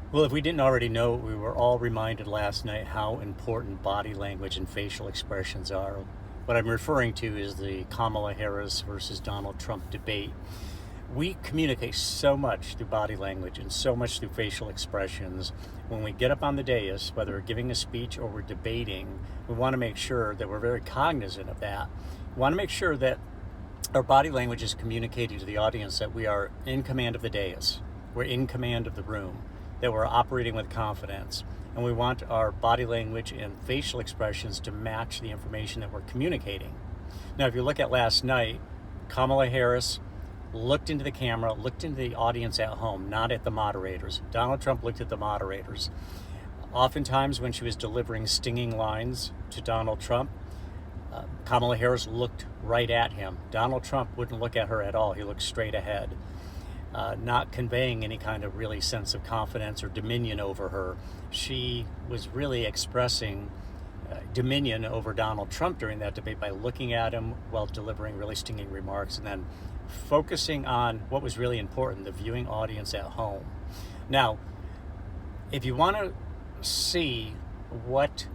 Well, if we didn't already know, we were all reminded last night how important body language and facial expressions are. What I'm referring to is the Kamala Harris versus Donald Trump debate. We communicate so much through body language and so much through facial expressions. When we get up on the dais, whether we're giving a speech or we're debating, we want to make sure that we're very cognizant of that. We want to make sure that our body language is communicating to the audience that we are in command of the dais, we're in command of the room, that we're operating with confidence, and we want our body language and facial expressions to match the information that we're communicating. Now, if you look at last night, Kamala Harris looked into the camera, looked into the audience at home, not at the moderators. Donald Trump looked at the moderators. Oftentimes, when she was delivering stinging lines to Donald Trump, Kamala Harris looked right at him. Donald Trump wouldn't look at her at all. He looked straight ahead, not conveying any kind of really sense of confidence or dominion over her. She was really expressing dominion over Donald Trump during that debate by looking at him while delivering really stinging remarks and then focusing on what was really important, the viewing audience at home. Now, if you want to see what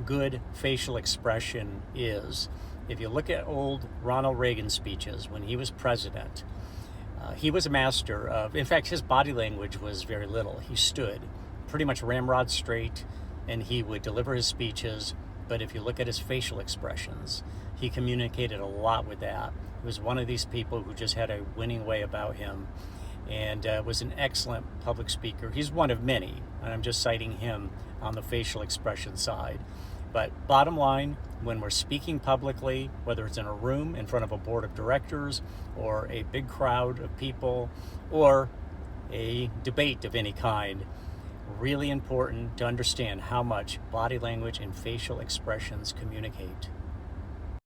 good facial expression is, if you look at old Ronald Reagan speeches when he was president, he was a master of, in fact, his body language was very little. He stood pretty much ramrod straight and he would deliver his speeches. But if you look at his facial expressions, he communicated a lot with that. He was one of these people who just had a winning way about him and was an excellent public speaker. He's one of many, and I'm just citing him on the facial expression side. But bottom line, when we're speaking publicly, whether it's in a room in front of a board of directors or a big crowd of people or a debate of any kind, really important to understand how much body language and facial expressions communicate.